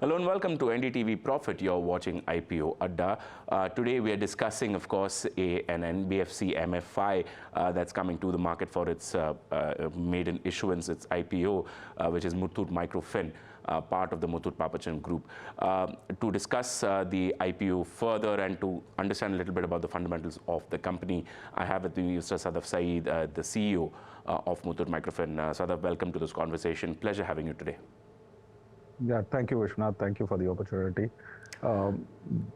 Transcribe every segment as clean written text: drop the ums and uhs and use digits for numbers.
Hello and welcome to NDTV Profit. You're watching IPO Adda. Today we are discussing, of course, an NBFC MFI that's coming to the market for its maiden issuance, its IPO, which is Muthoot Microfin, part of the Muthoot Microfin group. To discuss the IPO further and to understand a little bit about the fundamentals of the company, I have with me Mr. Sadaf Sayeed, the CEO of Muthoot Microfin. Sadaf, welcome to this conversation. Pleasure having you today. Yeah, thank you, Vishwanath. Thank you for the opportunity.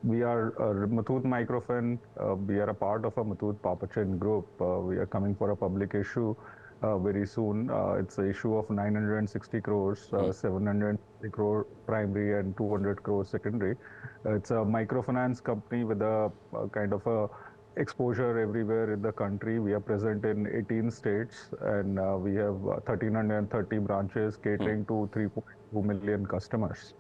We are Muthoot Microfin. We are a part of a Muthoot Microfin group. We are coming for a public issue very soon. It's an issue of 960 crores, 760 crore primary and 200 crore secondary. It's a microfinance company with a kind of a exposure everywhere in the country. We are present in 18 states and we have 1,330 branches catering to 3.2 million customers.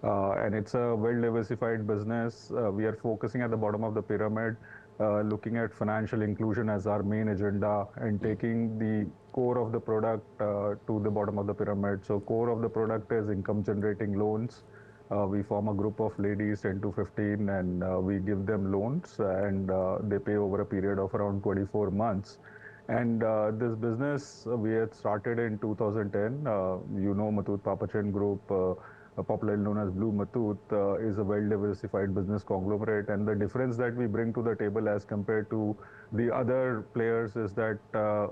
And it's a well-diversified business. We are focusing at the bottom of the pyramid, looking at financial inclusion as our main agenda and taking the core of the product to the bottom of the pyramid. So core of the product is income-generating loans. We form a group of ladies 10 to 15 and we give them loans and they pay over a period of around 24 months. And this business we had started in 2010. Muthoot Microfin Group, popularly known as Blue Muthoot, is a well-diversified business conglomerate. And the difference that we bring to the table as compared to the other players is that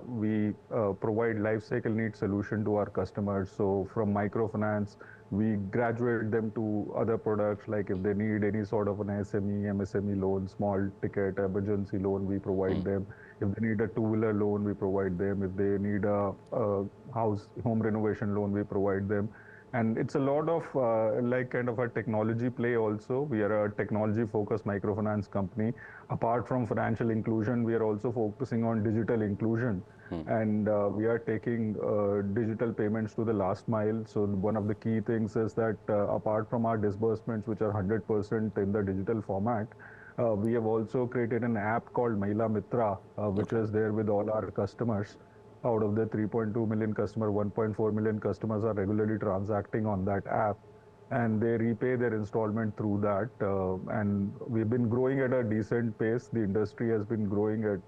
we provide life cycle needs solution to our customers. So from microfinance, we graduate them to other products, like if they need any sort of an SME, MSME loan, small ticket emergency loan, we provide them. If they need a two-wheeler loan, we provide them. If they need a home renovation loan, we provide them. And it's a lot of like kind of a technology play also. We are a technology-focused microfinance company. Apart from financial inclusion, we are also focusing on digital inclusion. And we are taking digital payments to the last mile. So one of the key things is that apart from our disbursements, which are 100% in the digital format, we have also created an app called Mahila Mitra, which is there with all our customers. Out of the 3.2 million customers, 1.4 million customers are regularly transacting on that app, and they repay their installment through that. And we've been growing at a decent pace. The industry has been growing at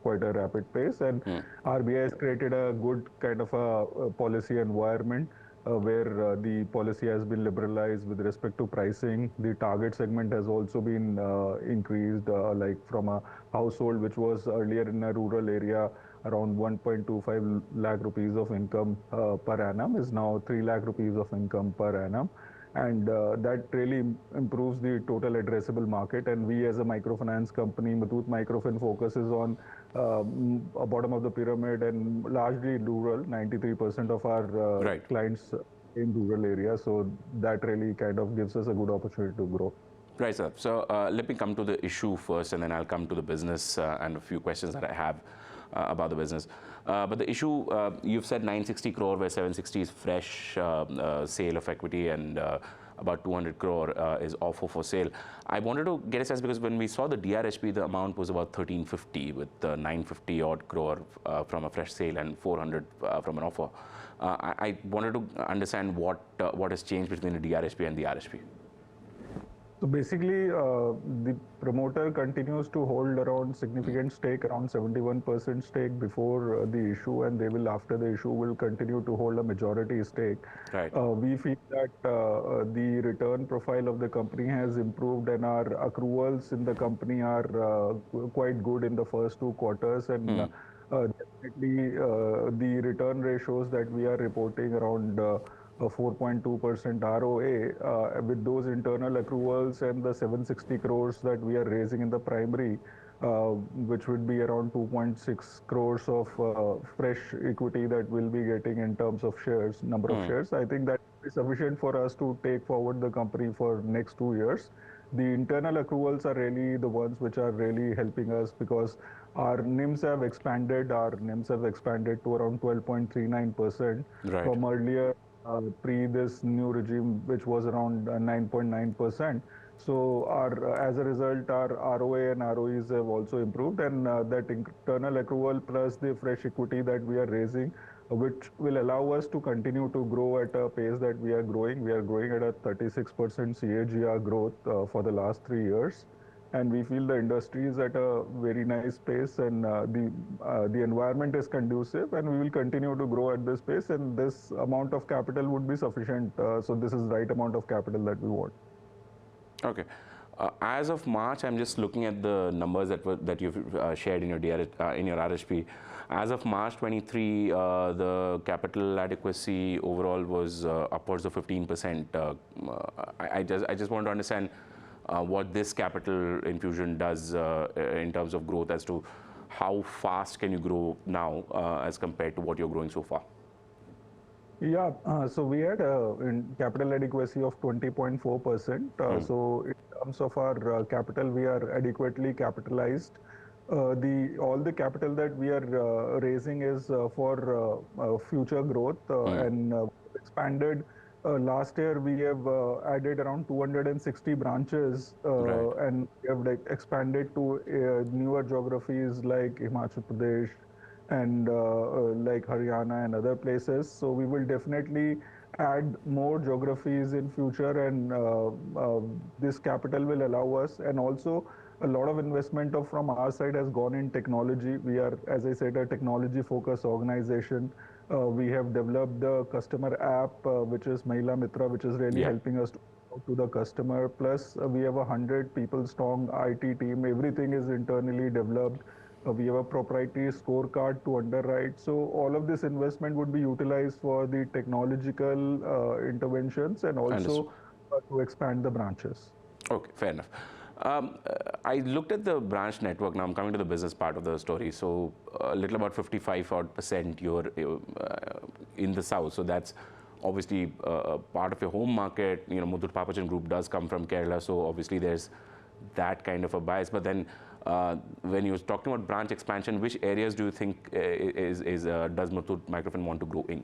quite a rapid pace, and RBI has created a good kind of a policy environment where the policy has been liberalized with respect to pricing. The target segment has also been increased, like from a household which was earlier in a rural area, around 1.25 lakh rupees of income per annum is now 3 lakh rupees of income per annum. And that really improves the total addressable market. And we as a microfinance company, Muthoot Microfin, focuses on a bottom of the pyramid and largely rural. 93% of our clients in rural areas. So that really kind of gives us a good opportunity to grow. Right, sir. So let me come to the issue first, and then I'll come to the business and a few questions that I have about the business. But the issue, you've said 960 crore, where 760 is fresh sale of equity, and about 200 crore is offer for sale. I wanted to get a sense, because when we saw the DRHP, the amount was about 1350, with 950 odd crore from a fresh sale and 400 from an offer. I wanted to understand what has changed between the DRHP and the RHP. So basically, the promoter continues to hold around significant stake, around 71% stake before the issue, and they will, after the issue, will continue to hold a majority stake. Right. We feel that the return profile of the company has improved, and our accruals in the company are quite good in the first 2 quarters, and definitely the return ratios that we are reporting around 4.2% ROA with those internal accruals and the 760 crores that we are raising in the primary, which would be around 2.6 crores of fresh equity that we'll be getting in terms of shares, number of shares. I think that is sufficient for us to take forward the company for next 2 years. The internal accruals are really the ones which are really helping us, because our NIMs have expanded. Our NIMs have expanded to around 12.39% from earlier pre this new regime, which was around 9.9%. So as a result, our ROA and ROEs have also improved, and that internal accrual plus the fresh equity that we are raising which will allow us to continue to grow at a pace that we are growing. We are growing at a 36% CAGR growth for the last 3 years. And we feel the industry is at a very nice pace, and the environment is conducive, and we will continue to grow at this pace, and this amount of capital would be sufficient. So this is the right amount of capital that we want. Okay. As of March, I'm just looking at the numbers that you've shared in your in your RHP. As of March 23, the capital adequacy overall was upwards of 15%. I just want to understand what this capital infusion does in terms of growth, as to how fast can you grow now as compared to what you're growing so far. Yeah, so we had in capital adequacy of 20.4%. So in terms of our capital, we are adequately capitalized. All the capital that we are raising is for future growth, and expanded. Last year, we have added around 260 branches, Right. and we have expanded to newer geographies like Himachal Pradesh and like Haryana and other places. So we will definitely add more geographies in future, and this capital will allow us. And also, a lot of investment from our side has gone in technology. We are, as I said, a technology-focused organization. We have developed the customer app, which is Mahila Mitra, which is really helping us to talk to the customer. Plus, we have 100 people strong IT team. Everything is internally developed. We have a proprietary scorecard to underwrite. So all of this investment would be utilized for the technological interventions, and also to expand the branches. Okay, fair enough. I looked at the branch network. Now I'm coming to the business part of the story. So a little about 55% you're in the south. So that's obviously part of your home market. You know, Muthoot Papachan Group does come from Kerala, so obviously there's that kind of a bias. But then when you're talking about branch expansion, which areas do you think does Muthoot Microfin want to grow in?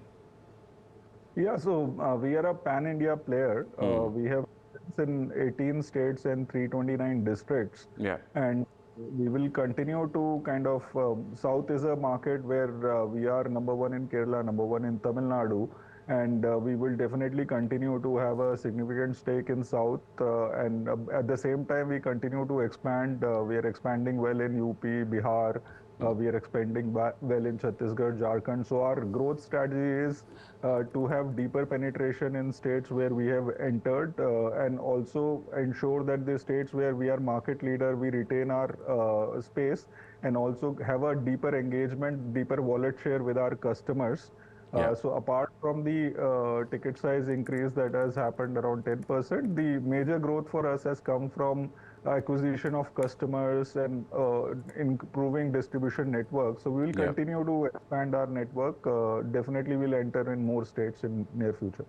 Yeah, so we are a pan-India player. We have in 18 states and 329 districts. Yeah. And we will continue to kind of, South is a market where we are number one in Kerala, number one in Tamil Nadu. And we will definitely continue to have a significant stake in South. And at the same time, we continue to expand. We are expanding well in UP, Bihar. We are expanding well in Chhattisgarh, Jharkhand. So our growth strategy is to have deeper penetration in states where we have entered, and also ensure that the states where we are market leader, we retain our space, and also have a deeper engagement, deeper wallet share with our customers. So apart from the ticket size increase that has happened around 10%, the major growth for us has come from acquisition of customers and improving distribution network. So we will continue to expand our network. Definitely will enter in more states in near future.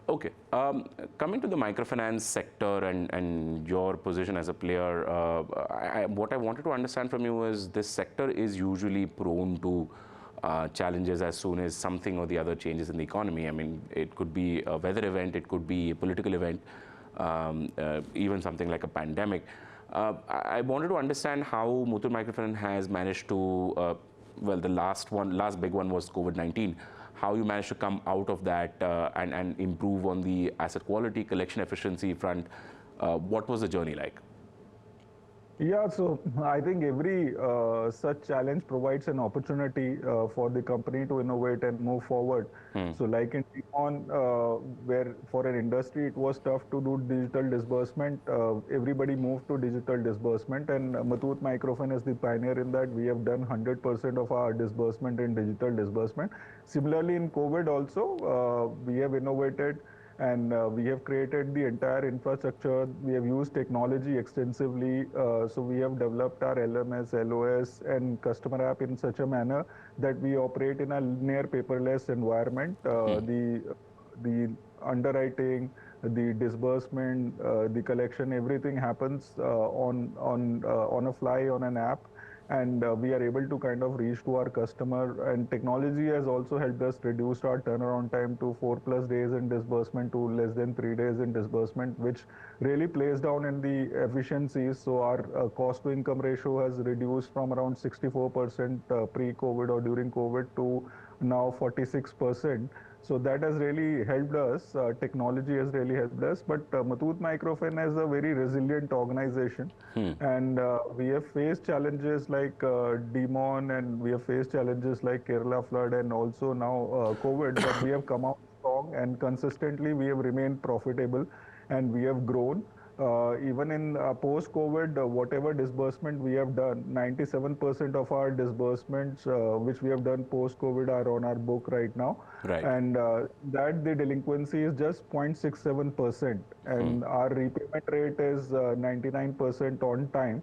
Okay. Coming to the microfinance sector and your position as a player, what I wanted to understand from you is this sector is usually prone to challenges as soon as something or the other changes in the economy. I mean, it could be a weather event, it could be a political event, even something like a pandemic. I wanted to understand how Muthoot Microfin has managed to, well, the last big one was COVID-19, how you managed to come out of that and improve on the asset quality, collection efficiency front. What was the journey like? Yeah, so I think every such challenge provides an opportunity for the company to innovate and move forward. So like in Econ, where for an industry it was tough to do digital disbursement, everybody moved to digital disbursement, and Muthoot Microfin is the pioneer in that. We have done 100% of our disbursement in digital disbursement. Similarly, in COVID also, we have innovated, and we have created the entire infrastructure. We have used technology extensively. So we have developed our LMS, LOS, and customer app in such a manner that we operate in a near paperless environment. The underwriting, the disbursement, the collection, everything happens on a fly on an app. And we are able to kind of reach to our customer, and technology has also helped us reduce our turnaround time to 4+ days in disbursement to less than 3 days in disbursement, which really plays down in the efficiencies. So our cost to income ratio has reduced from around 64% pre-COVID or during COVID to now 46%. So that has really helped us. Technology has really helped us. But Muthoot Microfin is a very resilient organization. And we have faced challenges like Demon, and we have faced challenges like Kerala flood, and also now COVID. But we have come out strong, and consistently we have remained profitable, and we have grown. Even in post-COVID, whatever disbursement we have done, 97% of our disbursements which we have done post-COVID are on our book right now. Right. And that the delinquency is just 0.67%. And our repayment rate is 99% on time.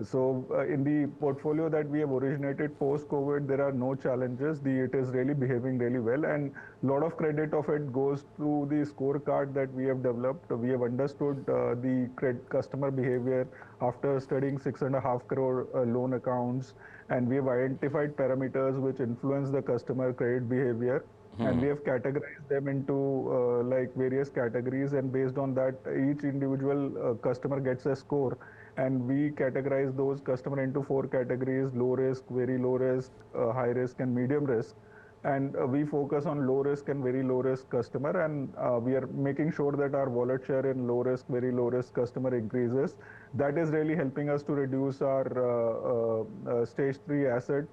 So in the portfolio that we have originated post-COVID, there are no challenges. It is really behaving really well, and a lot of credit of it goes to the scorecard that we have developed. We have understood the customer behavior after studying 6.5 crore loan accounts, and we have identified parameters which influence the customer credit behavior. And we have categorized them into like various categories, and based on that, each individual customer gets a score. And we categorize those customers into 4 categories: low risk, very low risk, high risk, and medium risk. And we focus on low risk and very low risk customer, and we are making sure that our wallet share in low risk, very low risk customer increases. That is really helping us to reduce our stage 3 asset.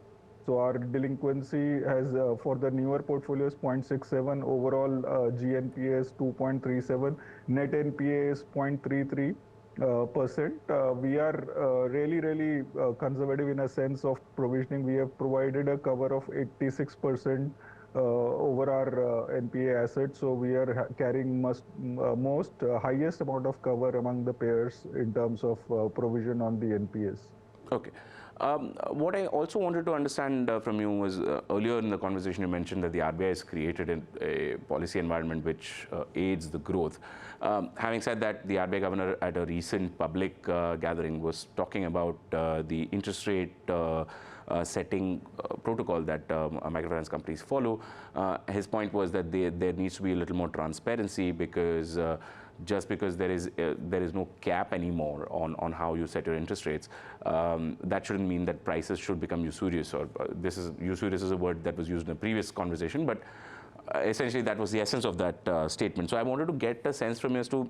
So our delinquency has for the newer portfolio is 0.67, overall GNPA is 2.37, net NPA is 0.33%. We are really conservative in a sense of provisioning. We have provided a cover of 86% over our NPA assets. So we are carrying highest amount of cover among the peers in terms of provision on the NPAs. Okay. What I also wanted to understand from you was earlier in the conversation you mentioned that the RBI has created a policy environment which aids the growth. Having said that, the RBI governor at a recent public gathering was talking about the interest rate setting protocol that microfinance companies follow. His point was that there needs to be a little more transparency, because just because there is no cap anymore on how you set your interest rates, that shouldn't mean that prices should become usurious. Or usurious is a word that was used in a previous conversation, but essentially that was the essence of that statement. So I wanted to get a sense from you as to,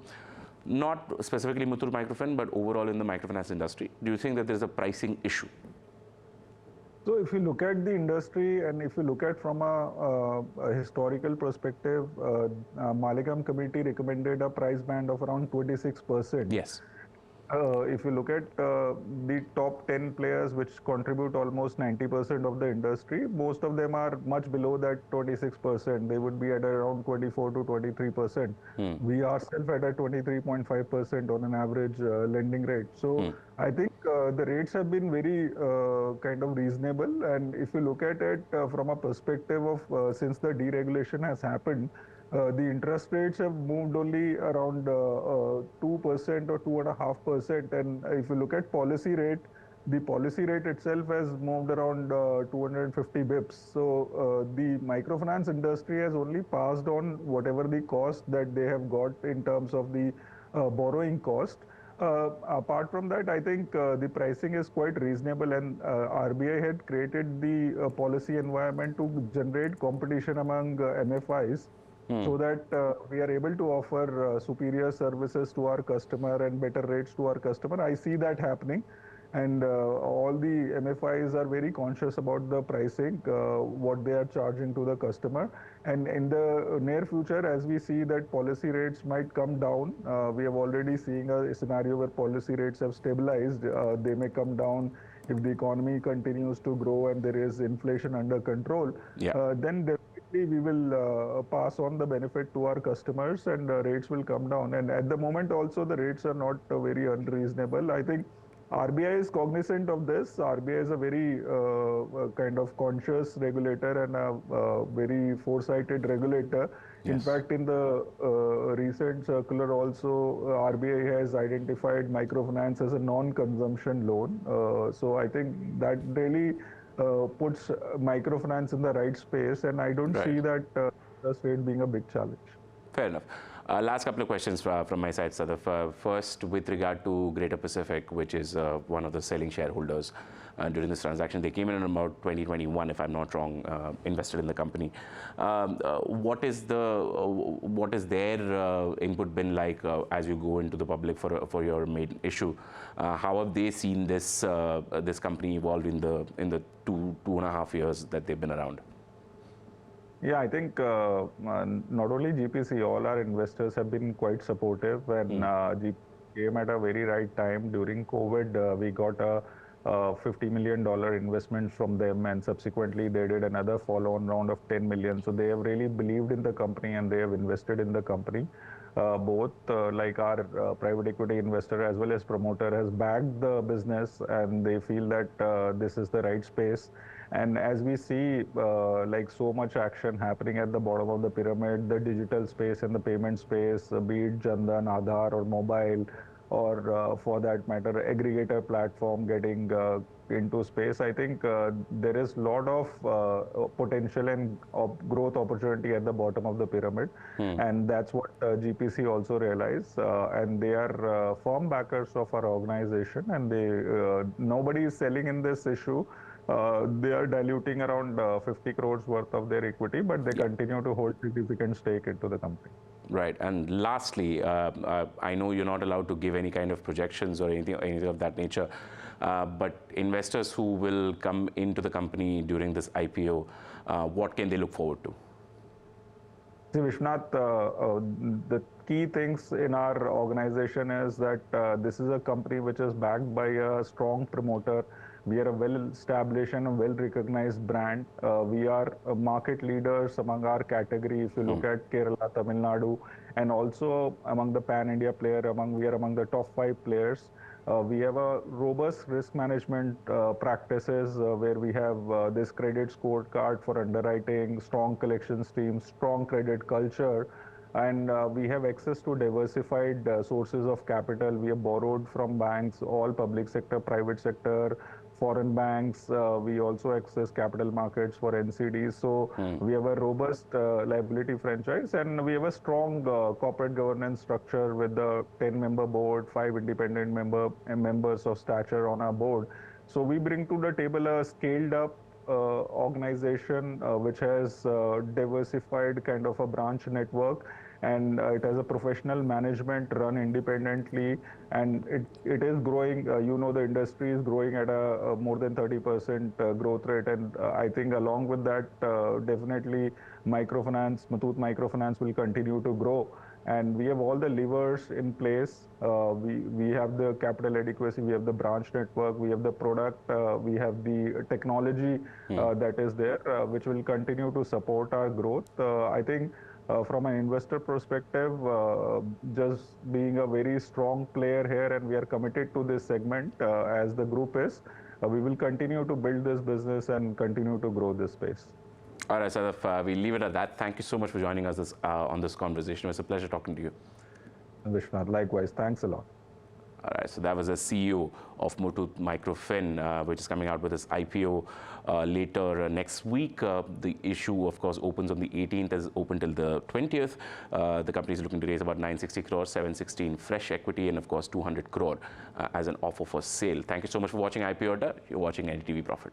not specifically Muthoot Microfin, but overall in the microfinance industry, do you think that there's a pricing issue? So if you look at the industry, and if you look at from a historical perspective, Malikam committee recommended a price band of around 26%. Yes. If you look at the top 10 players, which contribute almost 90% of the industry, most of them are much below that 26%. They would be at around 24 to 23%. We ourselves at a 23.5% on an average lending rate. So I think the rates have been very kind of reasonable. And if you look at it from a perspective of since the deregulation has happened, the interest rates have moved only around 2% or 2.5%. And if you look at policy rate, the policy rate itself has moved around 250 bips. So the microfinance industry has only passed on whatever the cost that they have got in terms of the borrowing cost. Apart from that, I think the pricing is quite reasonable, and RBI had created the policy environment to generate competition among MFIs. So that we are able to offer superior services to our customer and better rates to our customer. I see that happening, and all the MFIs are very conscious about the pricing, what they are charging to the customer. And in the near future, as we see that policy rates might come down, we have already seen a scenario where policy rates have stabilized. They may come down if the economy continues to grow and there is inflation under control. Then we will pass on the benefit to our customers, and rates will come down. And at the moment also, the rates are not very unreasonable. I think RBI is cognizant of this. RBI is a very kind of conscious regulator and a very foresighted regulator. Yes. In fact, in the recent circular also, RBI has identified microfinance as a non-consumption loan. So I think that really puts microfinance in the right space, and I don't see that interest rate being a big challenge. Fair enough. Last couple of questions from my side, Sadaf. First, with regard to Greater Pacific, which is one of the selling shareholders during this transaction, they came in about 2021, if I'm not wrong, invested in the company. What is their input been like as you go into the public for your main issue? How have they seen this this company evolve in the two and a half years that they've been around? Yeah, I think not only GPC, all our investors have been quite supportive, and GPC came at a very right time. During COVID, we got a $50 million investment from them, and subsequently they did another follow-on round of 10 million. So they have really believed in the company and they have invested in the company. Both like our private equity investor as well as promoter has backed the business, and they feel that this is the right space. And as we see like so much action happening at the bottom of the pyramid, the digital space and the payment space, be it Jandan, Aadhaar or mobile, or for that matter, aggregator platform getting into space, I think there is a lot of potential and growth opportunity at the bottom of the pyramid. And that's what GPC also realized. And they are firm backers of our organization, and they nobody is selling in this issue. They are diluting around 50 crores worth of their equity, but they continue to hold significant stake into the company. Right. And lastly, I know you're not allowed to give any kind of projections or anything of that nature, but investors who will come into the company during this IPO, what can they look forward to? See, Vishwanath, the key things in our organization is that this is a company which is backed by a strong promoter. We are a well-established and a well-recognized brand. We are market leaders among our category. If you look at Kerala, Tamil Nadu, and also among the pan-India player, we are among the top 5 players. We have a robust risk management practices where we have this credit scorecard for underwriting, strong collections team, strong credit culture, and we have access to diversified sources of capital. We have borrowed from banks, all public sector, private sector, foreign banks. We also access capital markets for NCDs. So we have a robust liability franchise, and we have a strong corporate governance structure with the 10-member board, 5 independent members of stature on our board. So we bring to the table a scaled up organization which has diversified kind of a branch network, and it has a professional management run independently, and it is growing. You know, the industry is growing at a more than 30% growth rate, and I think along with that, definitely Muthoot Microfinance will continue to grow. And we have all the levers in place. We have the capital adequacy, we have the branch network, we have the product, we have the technology that is there, which will continue to support our growth. I think from an investor perspective, just being a very strong player here, and we are committed to this segment as the group is, we will continue to build this business and continue to grow this space. All right, Sadaf, we'll leave it at that. Thank you so much for joining us on this conversation. It was a pleasure talking to you. Vishwanath, likewise. Thanks a lot. All right, so that was the CEO of Muthoot Microfin, which is coming out with its IPO later next week. The issue, of course, opens on the 18th, is open till the 20th. The company is looking to raise about 960 crores, 760 in fresh equity, and of course 200 crore as an offer for sale. Thank you so much for watching IPO Adda. You're watching NDTV Profit.